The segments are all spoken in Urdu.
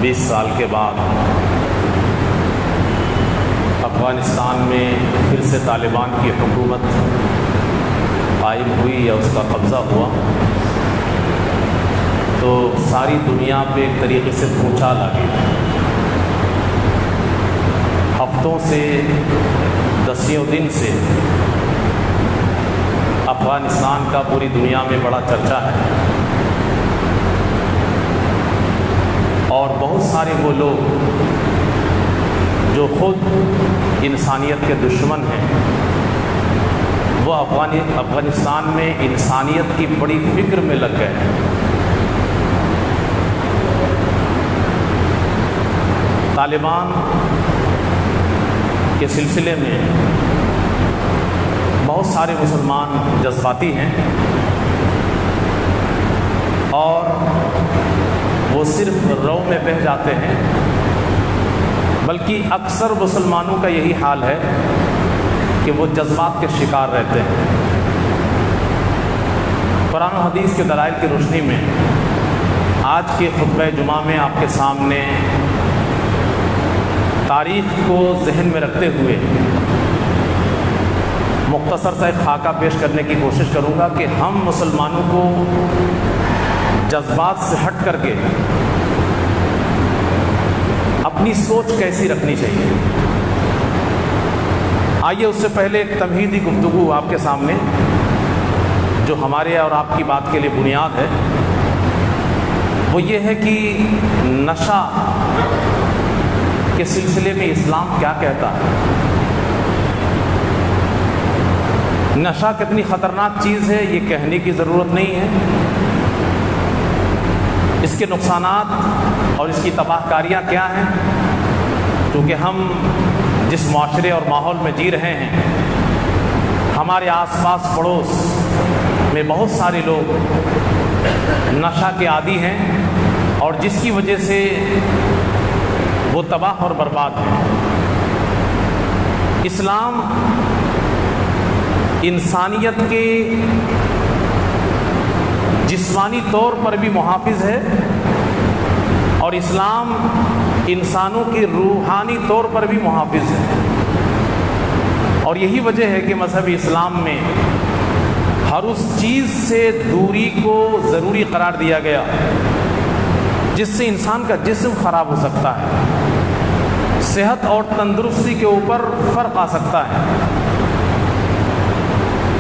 20 سال کے بعد افغانستان میں پھر سے طالبان کی حکومت قائم ہوئی یا اس کا قبضہ ہوا تو ساری دنیا پہ ایک طریقے سے بھونچال آ گئی۔ ہفتوں سے، دسیوں دن سے افغانستان کا پوری دنیا میں بڑا چرچا ہے، اور بہت سارے وہ لوگ جو خود انسانیت کے دشمن ہیں وہ افغانستان میں انسانیت کی بڑی فکر میں لگ گئے ہیں۔ طالبان کے سلسلے میں بہت سارے مسلمان جذباتی ہیں، اور وہ صرف رو میں بہہ جاتے ہیں، بلکہ اکثر مسلمانوں کا یہی حال ہے کہ وہ جذبات کے شکار رہتے ہیں۔ قرآن و حدیث کے دلائل کی روشنی میں آج کے خطبہ جمعہ میں آپ کے سامنے تاریخ کو ذہن میں رکھتے ہوئے مختصر سا ایک خاکہ پیش کرنے کی کوشش کروں گا کہ ہم مسلمانوں کو جذبات سے ہٹ کر کے اپنی سوچ کیسی رکھنی چاہیے۔ آئیے اس سے پہلے ایک تمہیدی گفتگو آپ کے سامنے جو ہمارے اور آپ کی بات کے لیے بنیاد ہے، وہ یہ ہے کہ نشہ کے سلسلے میں اسلام کیا کہتا ہے۔ نشہ کتنی خطرناک چیز ہے یہ کہنے کی ضرورت نہیں ہے، اس کے نقصانات اور اس کی تباہ کاریاں کیا ہیں، کیونکہ ہم جس معاشرے اور ماحول میں جی رہے ہیں، ہمارے آس پاس پڑوس میں بہت سارے لوگ نشہ کے عادی ہیں، اور جس کی وجہ سے وہ تباہ اور برباد ہیں۔ اسلام انسانیت کے جسمانی طور پر بھی محافظ ہے، اور اسلام انسانوں کے روحانی طور پر بھی محافظ ہے، اور یہی وجہ ہے کہ مذہب اسلام میں ہر اس چیز سے دوری کو ضروری قرار دیا گیا جس سے انسان کا جسم خراب ہو سکتا ہے، صحت اور تندرستی کے اوپر فرق آ سکتا ہے۔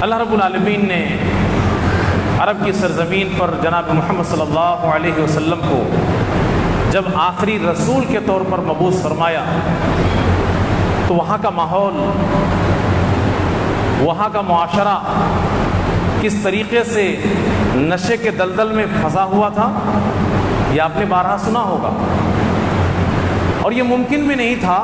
اللہ رب العالمین نے عرب کی سرزمین پر جناب محمد صلی اللہ علیہ وسلم کو جب آخری رسول کے طور پر مبعوث فرمایا تو وہاں کا ماحول، وہاں کا معاشرہ کس طریقے سے نشے کے دلدل میں پھنسا ہوا تھا یہ آپ نے بارہا سنا ہوگا، اور یہ ممکن بھی نہیں تھا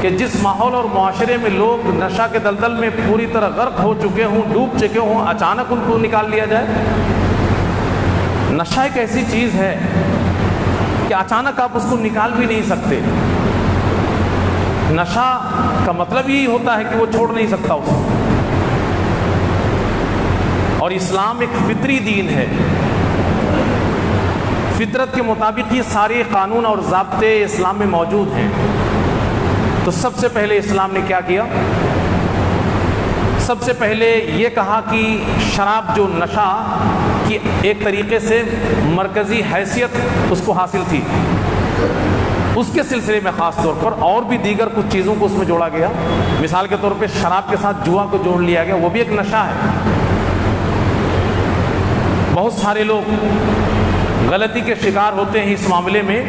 کہ جس ماحول اور معاشرے میں لوگ نشہ کے دلدل میں پوری طرح غرق ہو چکے ہوں، ڈوب چکے ہوں، اچانک ان کو نکال لیا جائے۔ نشہ ایک ایسی چیز ہے کہ اچانک آپ اس کو نکال بھی نہیں سکتے۔ نشہ کا مطلب یہی ہوتا ہے کہ وہ چھوڑ نہیں سکتا اس کو، اور اسلام ایک فطری دین ہے۔ فطرت کے مطابق یہ سارے قانون اور ضابطے اسلام میں موجود ہیں۔ تو سب سے پہلے اسلام نے کیا کیا؟ سب سے پہلے یہ کہا کہ شراب جو نشہ کی ایک طریقے سے مرکزی حیثیت اس کو حاصل تھی، اس کے سلسلے میں خاص طور پر اور بھی دیگر کچھ چیزوں کو اس میں جوڑا گیا۔ مثال کے طور پہ شراب کے ساتھ جوا کو جوڑ لیا گیا، وہ بھی ایک نشہ ہے۔ بہت سارے لوگ غلطی کے شکار ہوتے ہیں اس معاملے میں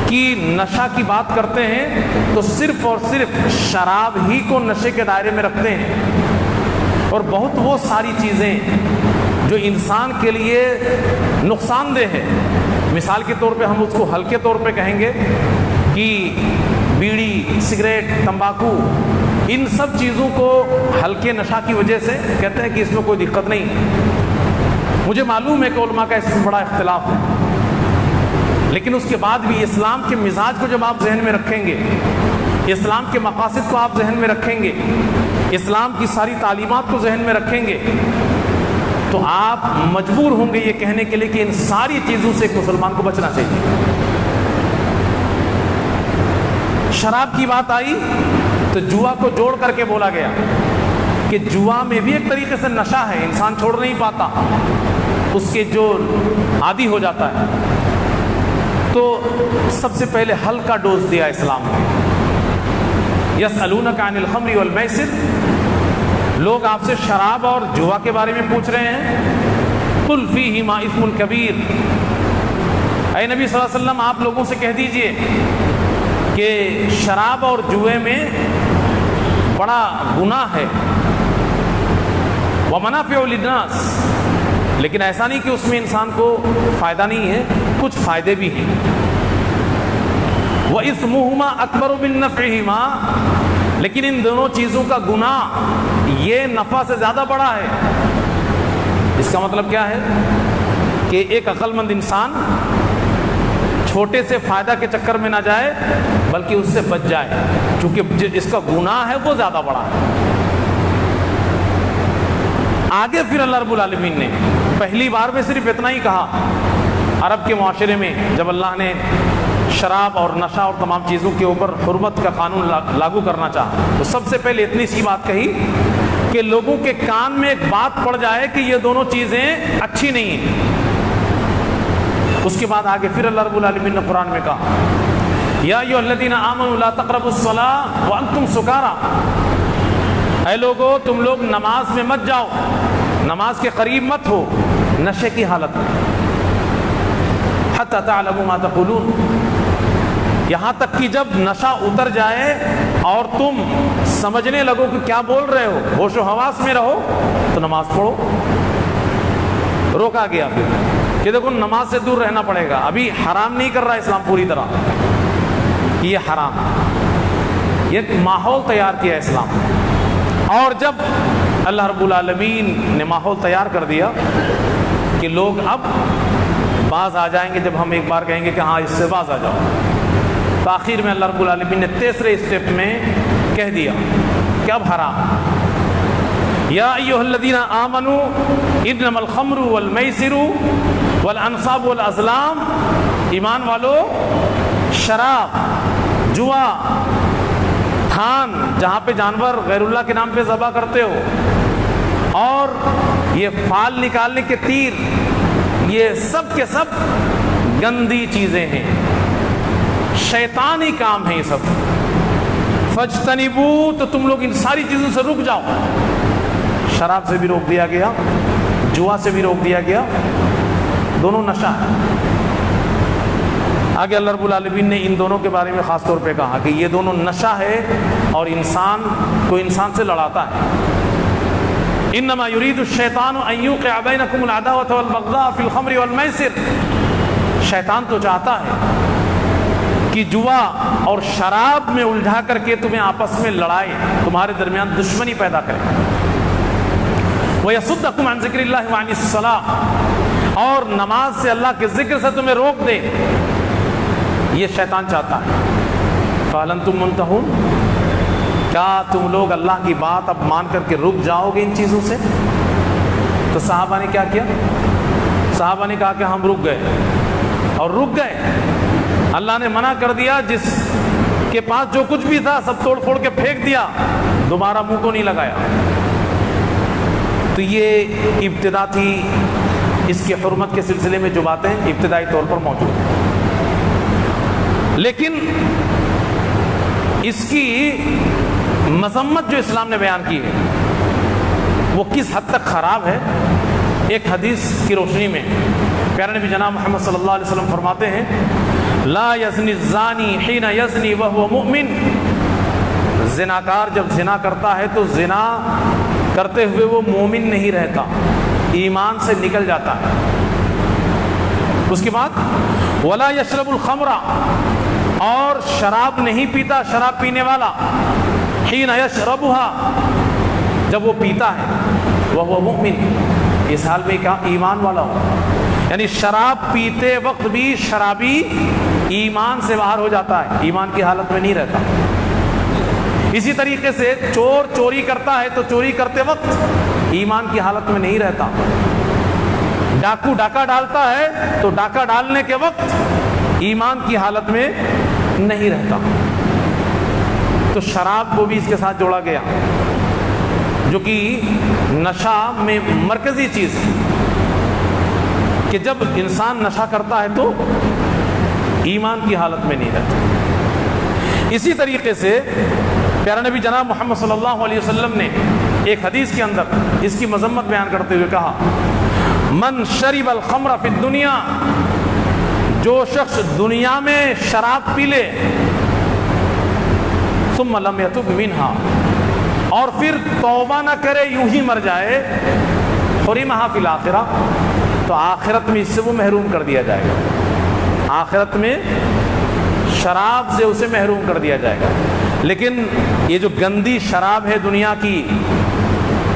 کہ نشہ کی بات کرتے ہیں تو صرف اور صرف شراب ہی کو نشے کے دائرے میں رکھتے ہیں، اور بہت وہ ساری چیزیں جو انسان کے لیے نقصان دہ ہے، مثال کے طور پہ ہم اس کو ہلکے طور پہ کہیں گے کہ بیڑی، سگریٹ، تمباکو، ان سب چیزوں کو ہلکے نشہ کی وجہ سے کہتے ہیں کہ اس میں کوئی دقت نہیں۔ مجھے معلوم ہے کہ علماء کا اس میں بڑا اختلاف ہے، لیکن اس کے بعد بھی اسلام کے مزاج کو جب آپ ذہن میں رکھیں گے، اسلام کے مقاصد کو آپ ذہن میں رکھیں گے، اسلام کی ساری تعلیمات کو ذہن میں رکھیں گے، تو آپ مجبور ہوں گے یہ کہنے کے لیے کہ ان ساری چیزوں سے ایک مسلمان کو بچنا چاہیے۔ شراب کی بات آئی تو جوا کو جوڑ کر کے بولا گیا کہ جوا میں بھی ایک طریقے سے نشہ ہے، انسان چھوڑ نہیں پاتا، اس کے جو عادی ہو جاتا ہے۔ تو سب سے پہلے ہلکا ڈوز دیا اسلام نے۔ یسألونک عن الخمر والمیسر، لوگ آپ سے شراب اور جوا کے بارے میں پوچھ رہے ہیں، قل فیہما اثم کبیر، اے نبی صلی اللہ علیہ وسلم آپ لوگوں سے کہہ دیجئے کہ شراب اور جوئے میں بڑا گناہ ہے، ومنافع للناس، لیکن ایسا نہیں کہ اس میں انسان کو فائدہ نہیں ہے، کچھ فائدے بھی ہیں۔ وَإِثْمُهُمَا أَكْبَرُ مِن نَّفْعِهِمَا، لیکن ان دونوں چیزوں کا گناہ یہ نفع سے زیادہ بڑا ہے۔ اس کا مطلب کیا ہے کہ ایک عقل مند انسان چھوٹے سے فائدہ کے چکر میں نہ جائے بلکہ اس سے بچ جائے، کیونکہ اس کا گناہ ہے وہ زیادہ بڑا ہے۔ آگے پھر اللہ رب العالمین نے پہلی بار میں صرف اتنا ہی کہا، عرب کے معاشرے میں جب اللہ نے شراب اور نشہ اور تمام چیزوں کے اوپر حرمت کا قانون لاگو کرنا چاہا تو سب سے پہلے اتنی سی بات کہی کہ لوگوں کے کان میں ایک بات پڑ جائے کہ یہ دونوں چیزیں اچھی نہیں ہیں۔ اس کے بعد آگے پھر اللہ رب العالمین نے قرآن میں کہا، یا ایھا الذین آمنوا لا تقربوا الصلاۃ وانتم سکارى، اے لوگو تم لوگ نماز میں مت جاؤ، نماز کے قریب مت ہو نشے کی حالت میں، حتی تعلموا ما تقولون، یہاں تک کہ جب نشہ اتر جائے اور تم سمجھنے لگو کہ کیا بول رہے ہو، ہوش و حواس میں رہو تو نماز پڑھو۔ روکا گیا پھر کہ دیکھو نماز سے دور رہنا پڑے گا، ابھی حرام نہیں کر رہا اسلام پوری طرح کہ یہ حرام، یہ ماحول تیار کیا اسلام۔ اور جب اللہ رب العالمین نے ماحول تیار کر دیا کہ لوگ اب باز آ جائیں گے، جب ہم ایک بار کہیں گے کہ ہاں اس سے باز آ جاؤ، تو آخر میں اللہ رب العالمین نے تیسرے اسٹیپ میں کہہ دیا کہ اب حرام، یا ایھا الذین آمنوا انما الخمر والمیسر والانصاب والازلام، ایمان والو شراب، جوا، تھان جہاں پہ جانور غیر اللہ کے نام پہ ذبح کرتے ہو، اور یہ فال نکالنے کے تیر، یہ سب کے سب گندی چیزیں ہیں، شیطانی کام ہیں یہ سب، فاجتنبوا، تو تم لوگ ان ساری چیزوں سے رک جاؤ۔ شراب سے بھی روک دیا گیا، جوا سے بھی روک دیا گیا، دونوں نشہ ہے۔ آگے اللہ رب العالمین نے ان دونوں کے بارے میں خاص طور پہ کہا کہ یہ دونوں نشہ ہے اور انسان کو انسان سے لڑاتا ہے۔ انما یرید الشیطان ان یوقع بینکم العداوۃ والبغضاء فی الخمر والمیسر، شیطان تو چاہتا ہے کہ جوا اور شراب میں الجھا کر کے تمہیں آپس میں لڑائے، تمہارے درمیان دشمنی پیدا کرے، وَيَصُدَّكُمْ عَنْ ذِكْرِ اللَّهِ وَعَنِ الصَّلَاةِ، اور نماز سے اللہ کے ذکر سے تمہیں روک دے، یہ شیطان چاہتا ہے۔ فَهَلْ أَنْتُمْ مُنْتَهُونَ، کیا تم لوگ اللہ کی بات اب مان کر کے رک جاؤ گے ان چیزوں سے؟ تو صحابہ نے کیا کیا؟ صحابہ نے کہا کہ ہم رک گئے، اور رک گئے۔ اللہ نے منع کر دیا، جس کے پاس جو کچھ بھی تھا سب توڑ پھوڑ کے پھینک دیا، دوبارہ منہ کو نہیں لگایا۔ تو یہ ابتدا تھی اس کی حرمت کے سلسلے میں جو باتیں ابتدائی طور پر موجود ہیں، لیکن اس کی مذمت جو اسلام نے بیان کی ہے وہ کس حد تک خراب ہے، ایک حدیث کی روشنی میں پیارے نبی جناب محمد صلی اللہ علیہ وسلم فرماتے ہیں، لا یزنی الزانی حین یزنی وہو مؤمن، زناکار جب زنا کرتا ہے تو زنا کرتے ہوئے وہ مومن نہیں رہتا، ایمان سے نکل جاتا ہے۔ اس کے بعد ولا یشرب الخمر، اور شراب نہیں پیتا شراب پینے والا، حین یشربها، جب وہ پیتا ہے، وہ مؤمن، اس حال میں کیا ایمان والا ہو، یعنی شراب پیتے وقت بھی شرابی ایمان سے باہر ہو جاتا ہے، ایمان کی حالت میں نہیں رہتا۔ اسی طریقے سے چور چوری کرتا ہے تو چوری کرتے وقت ایمان کی حالت میں نہیں رہتا، ڈاکو ڈاکہ ڈالتا ہے تو ڈاکہ ڈالنے کے وقت ایمان کی حالت میں نہیں رہتا۔ تو شراب کو بھی اس کے ساتھ جوڑا گیا، جو کہ نشہ میں مرکزی چیز ہے کہ جب انسان نشہ کرتا ہے تو ایمان کی حالت میں نہیں رہتا۔ اسی طریقے سے پیارا نبی جناب محمد صلی اللہ علیہ وسلم نے ایک حدیث کے اندر اس کی مذمت بیان کرتے ہوئے کہا، من شرب الخمر فی الدنیا، جو شخص دنیا میں شراب پی لے، ثم لم یتب منہا، اور پھر توبہ نہ کرے، یوں ہی مر جائے، حرمھا فی الآخرہ، تو آخرت میں اس سے وہ محروم کر دیا جائے گا، آخرت میں شراب سے اسے محروم کر دیا جائے گا۔ لیکن یہ جو گندی شراب ہے دنیا کی،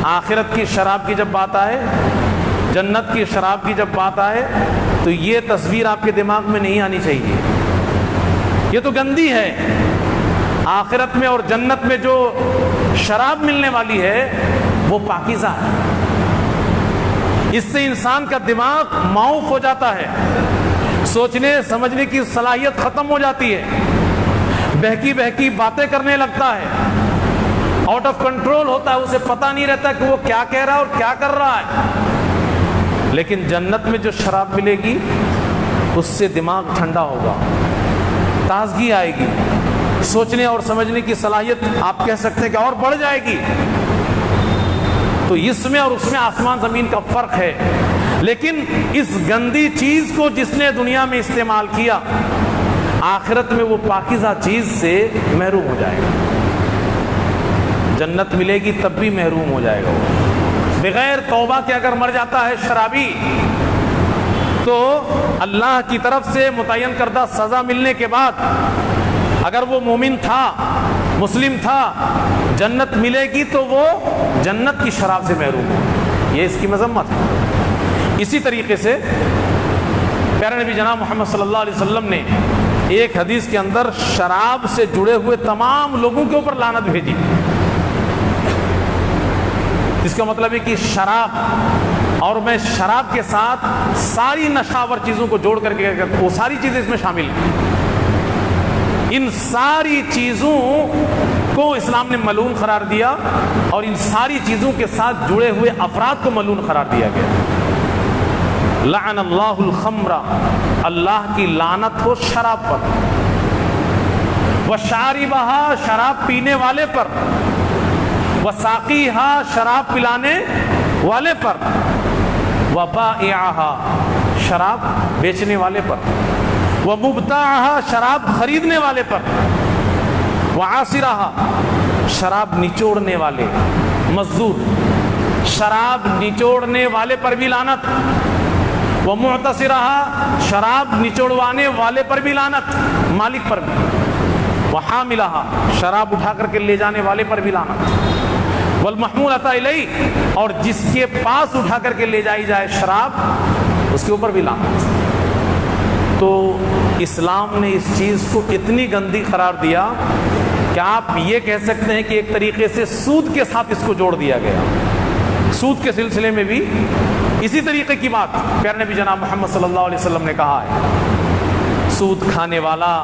آخرت کی شراب کی جب بات آئے، جنت کی شراب کی جب بات آئے، تو یہ تصویر آپ کے دماغ میں نہیں آنی چاہیے۔ یہ تو گندی ہے۔ آخرت میں اور جنت میں جو شراب ملنے والی ہے وہ پاکیزہ ہے، اس سے انسان کا دماغ معوف ہو جاتا ہے، سوچنے سمجھنے کی صلاحیت ختم ہو جاتی ہے، بہکی بہکی باتیں کرنے لگتا ہے، آؤٹ آف کنٹرول ہوتا ہے، اسے پتہ نہیں رہتا کہ وہ کیا کہہ رہا ہے اور کیا کر رہا ہے۔ لیکن جنت میں جو شراب ملے گی اس سے دماغ ٹھنڈا ہوگا، تازگی آئے گی، سوچنے اور سمجھنے کی صلاحیت آپ کہہ سکتے ہیں کہ اور بڑھ جائے گی۔ تو اس میں اور اس میں آسمان زمین کا فرق ہے۔ لیکن اس گندی چیز کو جس نے دنیا میں استعمال کیا، آخرت میں وہ پاکیزہ چیز سے محروم ہو جائے گا، جنت ملے گی تب بھی محروم ہو جائے گا۔ وہ بغیر توبہ کے اگر مر جاتا ہے شرابی، تو اللہ کی طرف سے متعین کردہ سزا ملنے کے بعد اگر وہ مومن تھا، مسلم تھا، جنت ملے گی تو وہ جنت کی شراب سے محروم ہے۔ یہ اس کی مذمت ہے۔ اسی طریقے سے پیارے نبی جناب محمد صلی اللہ علیہ وسلم نے ایک حدیث کے اندر شراب سے جڑے ہوئے تمام لوگوں کے اوپر لعنت بھیجی۔ اس کا مطلب ہے کہ شراب، اور میں شراب کے ساتھ ساری نشاور چیزوں کو جوڑ کر کے وہ ساری چیزیں اس میں شامل ہیں، ان ساری چیزوں کو اسلام نے ملعون قرار دیا، اور ان ساری چیزوں کے ساتھ جڑے ہوئے افراد کو ملعون قرار دیا گیا۔ لعن اللہ الخمر، اللہ کی لعنت ہو شراب پر، وشاربہا، شراب پینے والے پر، وساقیہا، شراب پلانے والے پر، وبائعہا، شراب بیچنے والے پر، ومبتاعہا، شراب خریدنے والے پر، وعاصرہا، شراب نچوڑنے والے، مزدور، شراب نچوڑنے والے پر بھی لعنت، ومعتصرہا، شراب نچوڑوانے والے پر بھی لعنت، مالک پر بھی، وحاملہا، شراب اٹھا کر کے لے جانے والے پر بھی لعنت، والمحمولۃ الیہ، اور جس کے پاس اٹھا کر کے لے جائی جائے شراب اس کے اوپر بھی لعنت۔ تو اسلام نے اس چیز کو اتنی گندی قرار دیا کہ آپ یہ کہہ سکتے ہیں کہ ایک طریقے سے سود کے ساتھ اس کو جوڑ دیا گیا۔ سود کے سلسلے میں بھی اسی طریقے کی بات پیارے نبی جناب محمد صلی اللہ علیہ وسلم نے کہا ہے۔ سود کھانے والا،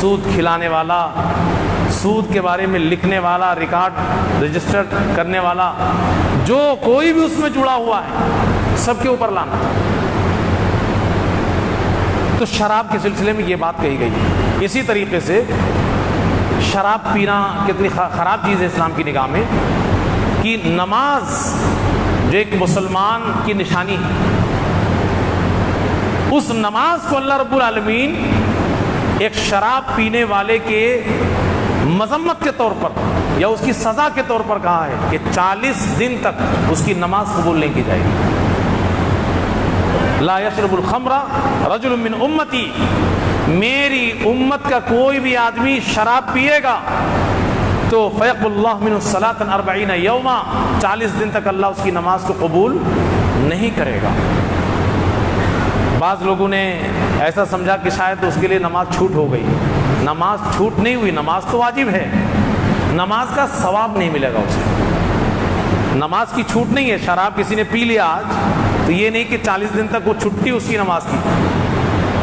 سود کھلانے والا، سود کے بارے میں لکھنے والا، ریکارڈ رجسٹر کرنے والا، جو کوئی بھی اس میں جڑا ہوا ہے، سب کے اوپر لعنت۔ تو شراب کے سلسلے میں یہ بات کہی گئی ہے۔ اسی طریقے سے شراب پینا کتنی خراب چیز ہے اسلام کی نگاہ میں، کہ نماز جو ایک مسلمان کی نشانی ہے، اس نماز کو اللہ رب العالمین ایک شراب پینے والے کے مذمت کے طور پر یا اس کی سزا کے طور پر کہا ہے کہ 40 دن تک اس کی نماز قبول نہیں کی جائے گی۔ لا یشرب الخمر رجل من امتی، میری امت کا کوئی بھی آدمی شراب پیے گا تو فیقبل اللہ منہ الصلاۃ 40 یوما، 40 دن تک اللہ اس کی نماز کو قبول نہیں کرے گا۔ بعض لوگوں نے ایسا سمجھا کہ شاید اس کے لیے نماز چھوٹ ہو گئی۔ نماز چھوٹ نہیں ہوئی، نماز تو واجب ہے، نماز کا ثواب نہیں ملے گا اسے۔ نماز کی چھوٹ نہیں ہے، شراب کسی نے پی لیا آج تو یہ نہیں کہ 40 دن تک وہ چھٹی اس کی نماز کی،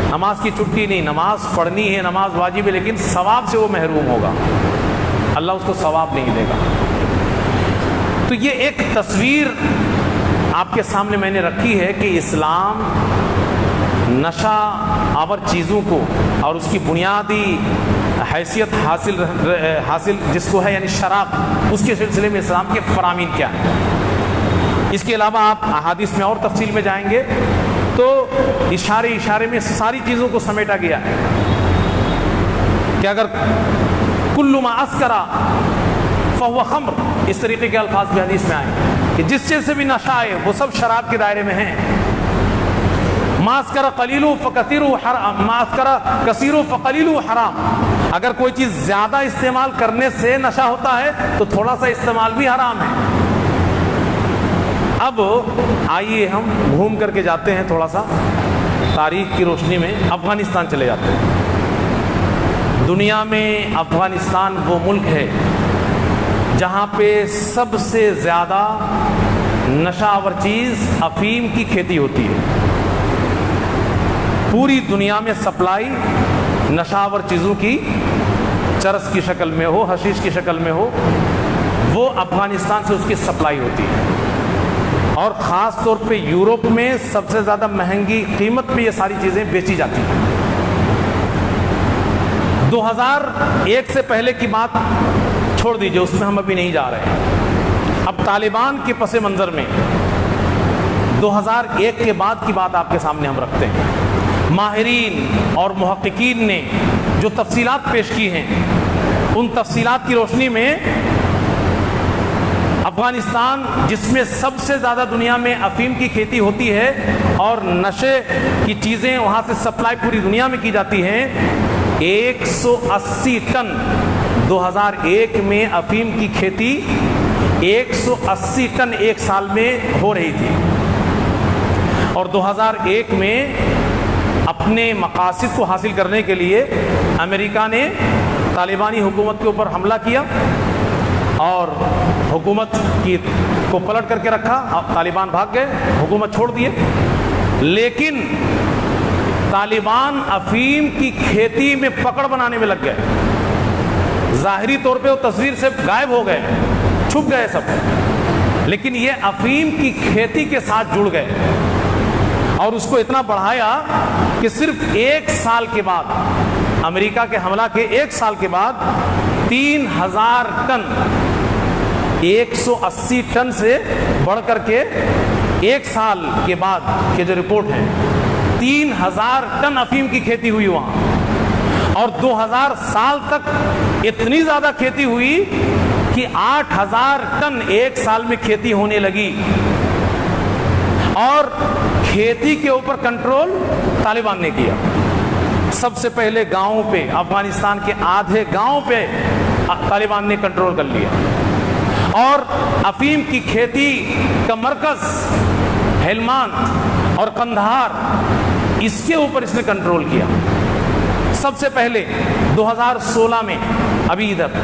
نماز کی چھٹی نہیں، نماز پڑھنی ہے، نماز واجب ہے، لیکن ثواب سے وہ محروم ہوگا۔ اللہ اس کو ثواب نہیں دے گا۔ تو یہ ایک تصویر آپ کے سامنے میں نے رکھی ہے کہ اسلام نشہ آور چیزوں کو اور اس کی بنیادی حیثیت حاصل جس کو ہے یعنی شراب، اس کے سلسلے میں اسلام کے فرامین کیا ہیں۔ اس کے علاوہ آپ احادیث میں اور تفصیل میں جائیں گے تو اشارے میں ساری چیزوں کو سمیٹا گیا ہے کہ اگر کل ما اسکر فہو خمر، اس طریقے کے الفاظ بھی حدیث میں آئے کہ جس چیز سے بھی نشہ آئے وہ سب شراب کے دائرے میں ہیں۔ ما اسکر قلیل فکثیر حرام، ما اسکر کثیر فقلیل حرام، اگر کوئی چیز زیادہ استعمال کرنے سے نشہ ہوتا ہے تو تھوڑا سا استعمال بھی حرام ہے۔ اب آئیے ہم گھوم کر کے جاتے ہیں تھوڑا سا تاریخ کی روشنی میں، افغانستان چلے جاتے ہیں۔ دنیا میں افغانستان وہ ملک ہے جہاں پہ سب سے زیادہ نشہ آور چیز افیم کی کھیتی ہوتی ہے۔ پوری دنیا میں سپلائی نشہ آور چیزوں کی، چرس کی شکل میں ہو، حشیش کی شکل میں ہو، وہ افغانستان سے اس کی سپلائی ہوتی ہے۔ اور خاص طور پہ یورپ میں سب سے زیادہ مہنگی قیمت پہ یہ ساری چیزیں بیچی جاتی ہیں۔ 2001 سے پہلے کی بات چھوڑ دیجئے، اس میں ہم ابھی نہیں جا رہے ہیں۔ اب طالبان کے پس منظر میں 2001 کے بعد کی بات آپ کے سامنے ہم رکھتے ہیں۔ ماہرین اور محققین نے جو تفصیلات پیش کی ہیں، ان تفصیلات کی روشنی میں افغانستان، جس میں سب سے زیادہ دنیا میں افیم کی کھیتی ہوتی ہے اور نشے کی چیزیں وہاں سے سپلائی پوری دنیا میں کی جاتی ہیں، 180 ٹن 2001 میں افیم کی کھیتی 180 ٹن ایک سال میں ہو رہی تھی۔ اور 2001 میں اپنے مقاصد کو حاصل کرنے کے لیے امریکہ نے طالبانی حکومت کے اوپر حملہ کیا اور حکومت کو پلٹ کر کے رکھا۔ طالبان بھاگ گئے، حکومت چھوڑ دیے، لیکن طالبان افیم کی کھیتی میں پکڑ بنانے میں لگ گئے۔ ظاہری طور پہ وہ تصویر سے غائب ہو گئے، چھپ گئے سب، لیکن یہ افیم کی کھیتی کے ساتھ جڑ گئے اور اس کو اتنا بڑھایا کہ صرف ایک سال کے بعد، امریکہ کے حملہ کے ایک سال کے بعد 3000 ٹن، 180 ٹن سے بڑھ کر کے ایک سال کے بعد کے جو رپورٹ ہے 3000 ٹن افیم کی کھیتی ہوئی وہاں۔ اور 2000 سال تک اتنی زیادہ کھیتی ہوئی کہ 8000 ٹن ایک سال میں کھیتی ہونے لگی۔ اور کھیتی کے اوپر کنٹرول طالبان نے کیا۔ سب سے پہلے گاؤں پہ، افغانستان کے آدھے گاؤں پہ طالبان نے کنٹرول کر لیا، اور افیم کی کھیتی کا مرکز ہلمند اور قندھار، اس کے اوپر اس نے کنٹرول کیا۔ سب سے پہلے 2016 میں، ابھی ادھر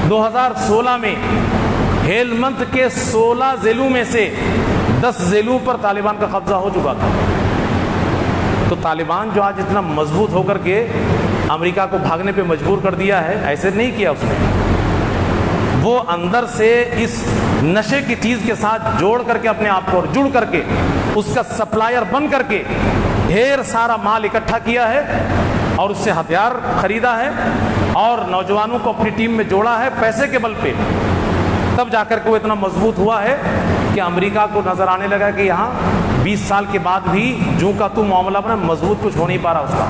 2016 میں ہلمند کے 16 ضلعوں میں سے 10 ضلعوں پر طالبان کا قبضہ ہو چکا تھا۔ تو طالبان جو آج اتنا مضبوط ہو کر کے امریکہ کو بھاگنے پہ مجبور کر دیا ہے، ایسے نہیں کیا اس نے، وہ اندر سے اس نشے کی چیز کے ساتھ جوڑ کر کے اپنے آپ کو جڑ کر کے اس کا سپلائر بن کر کے ڈھیر سارا مال اکٹھا کیا ہے اور اس سے ہتھیار خریدا ہے اور نوجوانوں کو اپنی ٹیم میں جوڑا ہے پیسے کے بل پہ۔ تب جا کر کے وہ اتنا مضبوط ہوا ہے کہ امریکہ کو نظر آنے لگا کہ یہاں 20 سال کے بعد بھی جو کا تو معاملہ بنا، مضبوط کچھ ہو نہیں پا رہا، اس کا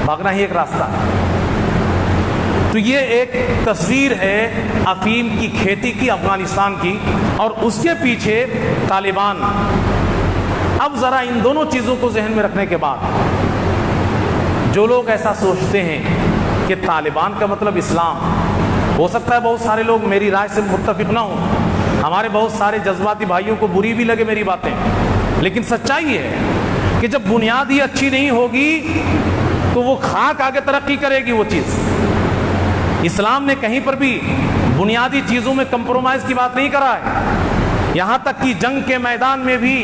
بھاگنا ہی ایک راستہ ہے۔ تو یہ ایک تصویر ہے افیم کی کھیتی کی افغانستان کی، اور اس کے پیچھے طالبان۔ اب ذرا ان دونوں چیزوں کو ذہن میں رکھنے کے بعد، جو لوگ ایسا سوچتے ہیں کہ طالبان کا مطلب اسلام، ہو سکتا ہے بہت سارے لوگ میری رائے سے متفق نہ ہوں، ہمارے بہت سارے جذباتی بھائیوں کو بری بھی لگے میری باتیں، لیکن سچائی یہ ہے کہ جب بنیاد ہی اچھی نہیں ہوگی تو وہ خاک آگے ترقی کرے گی وہ چیز۔ اسلام نے کہیں پر بھی بنیادی چیزوں میں کمپرومائز کی بات نہیں کرا ہے، یہاں تک کہ جنگ کے میدان میں بھی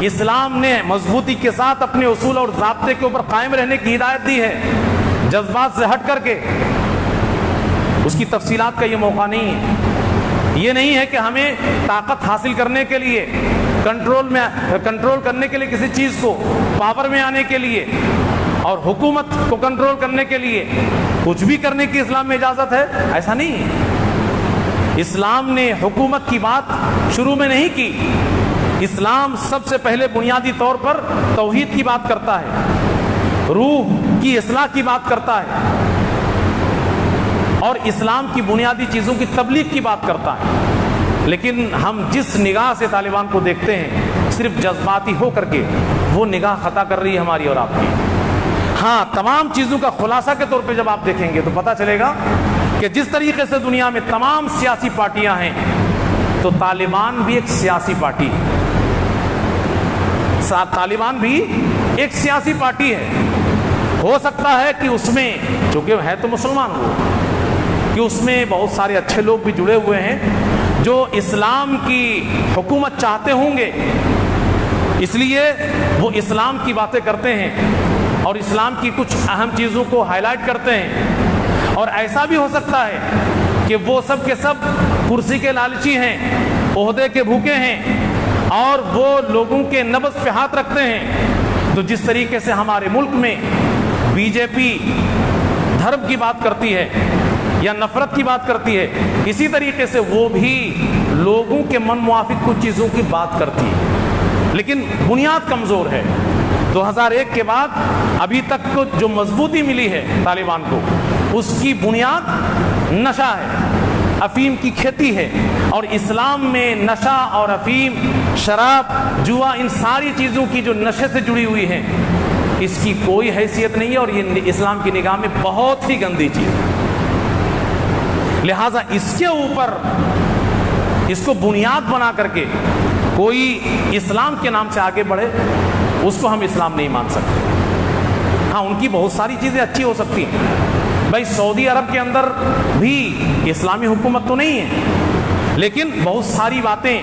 اسلام نے مضبوطی کے ساتھ اپنے اصول اور ضابطے کے اوپر قائم رہنے کی ہدایت دی ہے، جذبات سے ہٹ کر کے۔ اس کی تفصیلات کا یہ موقع نہیں ہے۔ یہ نہیں ہے کہ ہمیں طاقت حاصل کرنے کے لیے، کنٹرول کرنے کے لیے کسی چیز کو، پاور میں آنے کے لیے اور حکومت کو کنٹرول کرنے کے لیے کچھ بھی کرنے کی اسلام میں اجازت ہے، ایسا نہیں ہے۔ اسلام نے حکومت کی بات شروع میں نہیں کی۔ اسلام سب سے پہلے بنیادی طور پر توحید کی بات کرتا ہے، روح کی اصلاح کی بات کرتا ہے، اور اسلام کی بنیادی چیزوں کی تبلیغ کی بات کرتا ہے۔ لیکن ہم جس نگاہ سے طالبان کو دیکھتے ہیں، صرف جذباتی ہو کر کے، وہ نگاہ خطا کر رہی ہے ہماری اور آپ کی۔ ہاں، تمام چیزوں کا خلاصہ کے طور پہ جب آپ دیکھیں گے تو پتہ چلے گا کہ جس طریقے سے دنیا میں تمام سیاسی پارٹیاں ہیں، تو طالبان بھی ایک سیاسی پارٹی ہے۔ طالبان بھی ایک سیاسی پارٹی ہے۔ ہو سکتا ہے کہ اس میں، چونکہ ہے تو مسلمان ہو، کہ اس میں بہت سارے اچھے لوگ بھی جڑے ہوئے ہیں جو اسلام کی حکومت چاہتے ہوں گے، اس لیے وہ اسلام کی باتیں کرتے ہیں اور اسلام کی کچھ اہم چیزوں کو ہائی لائٹ کرتے ہیں۔ اور ایسا بھی ہو سکتا ہے کہ وہ سب کے سب کرسی کے لالچی ہیں، عہدے کے بھوکے ہیں، اور وہ لوگوں کے نبض پہ ہاتھ رکھتے ہیں۔ تو جس طریقے سے ہمارے ملک میں بی جے پی دھرم کی بات کرتی ہے یا نفرت کی بات کرتی ہے، اسی طریقے سے وہ بھی لوگوں کے من موافق کچھ چیزوں کی بات کرتی ہے، لیکن بنیاد کمزور ہے۔ 2001 کے بعد ابھی تک کو جو مضبوطی ملی ہے طالبان کو، اس کی بنیاد نشہ ہے، افیم کی کھیتی ہے، اور اسلام میں نشہ اور افیم، شراب، جوا، ان ساری چیزوں کی جو نشے سے جڑی ہوئی ہیں، اس کی کوئی حیثیت نہیں ہے، اور یہ اسلام کی نگاہ میں بہت ہی گندی چیز ہے۔ لہٰذا اس کے اوپر، اس کو بنیاد بنا کر کے کوئی اسلام کے نام سے آگے بڑھے، اس کو ہم اسلام نہیں مان سکتے۔ ہاں، ان کی بہت ساری چیزیں اچھی ہو سکتی ہیں۔ بھائی سعودی عرب کے اندر بھی اسلامی حکومت تو نہیں ہے، لیکن بہت ساری باتیں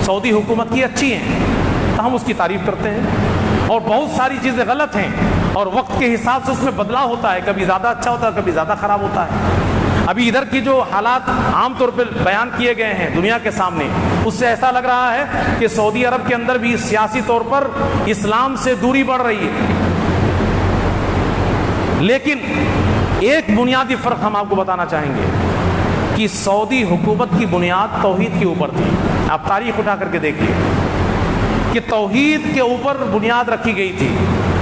سعودی حکومت کی اچھی ہیں، تو ہم اس کی تعریف کرتے ہیں، اور بہت ساری چیزیں غلط ہیں، اور وقت کے حساب سے اس میں بدلاؤ ہوتا ہے، کبھی زیادہ اچھا ہوتا ہے، کبھی زیادہ خراب ہوتا ہے۔ ابھی ادھر کی جو حالات عام طور پہ بیان کیے گئے ہیں دنیا کے سامنے، اس سے ایسا لگ رہا ہے کہ سعودی عرب کے اندر بھی سیاسی طور پر اسلام سے دوری بڑھ رہی ہے۔ لیکن ایک بنیادی فرق ہم آپ کو بتانا چاہیں گے کہ سعودی حکومت کی بنیاد توحید کے اوپر تھی۔ آپ تاریخ اٹھا کر کے دیکھیے کہ توحید کے اوپر بنیاد رکھی گئی تھی،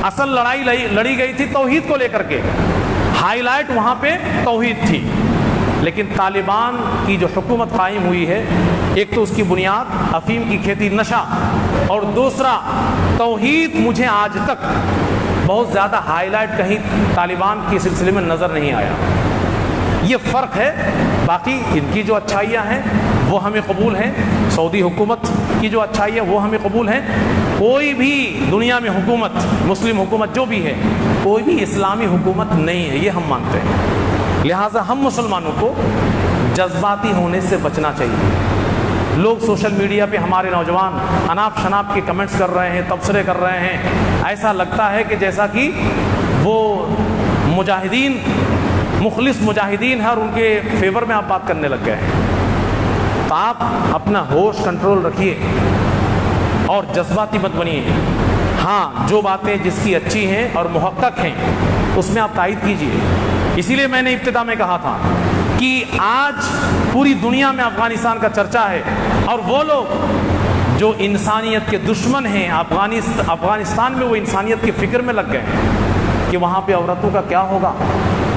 اصل لڑائی لڑی گئی تھی توحید کو لے کر کے، ہائی لائٹ وہاں پہ توحید تھی۔ لیکن طالبان کی جو حکومت قائم ہوئی ہے، ایک تو اس کی بنیاد افیم کی کھیتی، نشہ، اور دوسرا توحید مجھے آج تک بہت زیادہ ہائی لائٹ کہیں طالبان کے سلسلے میں نظر نہیں آیا۔ یہ فرق ہے۔ باقی ان کی جو اچھائیاں ہیں وہ ہمیں قبول ہیں، سعودی حکومت کی جو اچھائیاں وہ ہمیں قبول ہیں۔ کوئی بھی دنیا میں حکومت، مسلم حکومت جو بھی ہے، کوئی بھی اسلامی حکومت نہیں ہے، یہ ہم مانتے ہیں۔ لہٰذا ہم مسلمانوں کو جذباتی ہونے سے بچنا چاہیے۔ لوگ سوشل میڈیا پہ ہمارے نوجوان اناپ شناپ کے کمنٹس کر رہے ہیں، تبصرے کر رہے ہیں، ایسا لگتا ہے کہ جیسا کہ وہ مجاہدین، مخلص مجاہدین ہیں اور ان کے فیور میں آپ بات کرنے لگ گئے ہیں۔ تو آپ اپنا ہوش کنٹرول رکھیے اور جذباتی مت بنیے۔ ہاں، جو باتیں جس کی اچھی ہیں اور محقق ہیں، اس میں آپ تائید کیجیے۔ اسی لیے میں نے ابتدا میں کہا تھا کہ آج پوری دنیا میں افغانستان کا چرچا ہے، اور وہ لوگ جو انسانیت کے دشمن ہیں افغانستان میں، وہ انسانیت کی فکر میں لگ گئے ہیں کہ وہاں پہ عورتوں کا کیا ہوگا،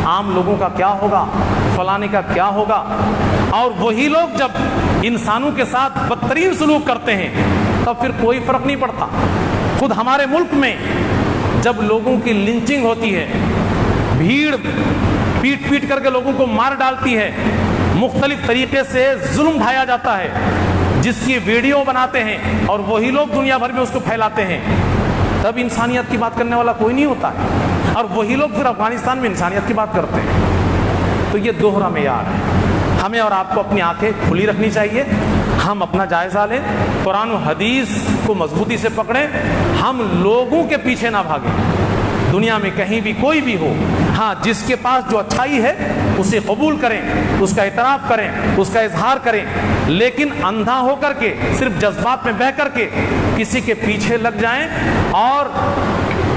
عام لوگوں کا کیا ہوگا، فلانے کا کیا ہوگا۔ اور وہی لوگ جب انسانوں کے ساتھ بدترین سلوک کرتے ہیں تب پھر کوئی فرق نہیں پڑتا۔ خود ہمارے ملک میں جب لوگوں کی لنچنگ ہوتی ہے، بھیڑ پیٹ پیٹ کر کے لوگوں کو مار ڈالتی ہے، مختلف طریقے سے ظلم ڈھایا جاتا ہے، جس کی ویڈیو بناتے ہیں اور وہی لوگ دنیا بھر میں اس کو پھیلاتے ہیں، تب انسانیت کی بات کرنے والا کوئی نہیں ہوتا ہے، اور وہی لوگ پھر افغانستان میں انسانیت کی بات کرتے ہیں۔ تو یہ دوہرا معیار ہے۔ ہمیں اور آپ کو اپنی آنکھیں کھلی رکھنی چاہیے، ہم اپنا جائزہ لیں، قرآن و حدیث کو مضبوطی سے پکڑیں، ہم لوگوں کے پیچھے نہ بھاگیں۔ دنیا میں کہیں بھی کوئی بھی ہو، ہاں جس کے پاس جو اچھائی ہے اسے قبول کریں، اس کا اعتراف کریں، اس کا اظہار کریں، لیکن اندھا ہو کر کے صرف جذبات میں بہہ کر کے کسی کے پیچھے لگ جائیں اور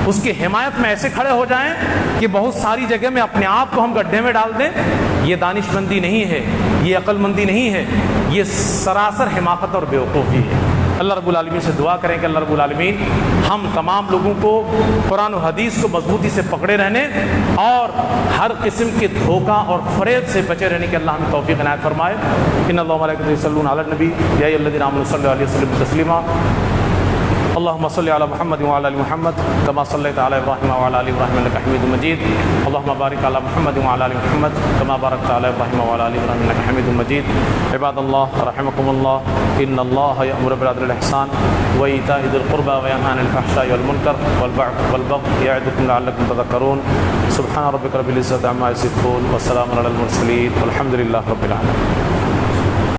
اس کی حمایت میں ایسے کھڑے ہو جائیں کہ بہت ساری جگہ میں اپنے آپ کو ہم گڈھے میں ڈال دیں، یہ دانش مندی نہیں ہے، یہ عقل مندی نہیں ہے، یہ سراسر حماقت اور بیوقوفی ہے۔ اللہ رب العالمین سے دعا کریں کہ اللہ رب العالمین ہم تمام لوگوں کو قرآن و حدیث کو مضبوطی سے پکڑے رہنے اور ہر قسم کے دھوکہ اور فریب سے بچے رہنے کے اللہ ہمیں توفیق عنایت فرمائے۔ ان اللہ و ملائکتہ یصلون علی النبی یا ایھا الذین آمنوا صلوا علیہ وسلموا تسلیما۔ اللهم صل على محمد وعلى ال محمد كما صليت على ابراهيم وعلى ال ابراهيم انك حميد مجيد. اللهم بارك على محمد وعلى ال محمد كما باركت على ابراهيم وعلى ال ابراهيم انك حميد مجيد. عباد الله رحمكم الله ان الله يأمر بالعدل والاحسان وايتاء ذي القربى وينهى عن الفحشاء والمنكر والبغي يعظكم لعلكم تذكرون. سبحان ربك رب العزة عما يصفون وسلام على المرسلين والحمد لله رب العالمين.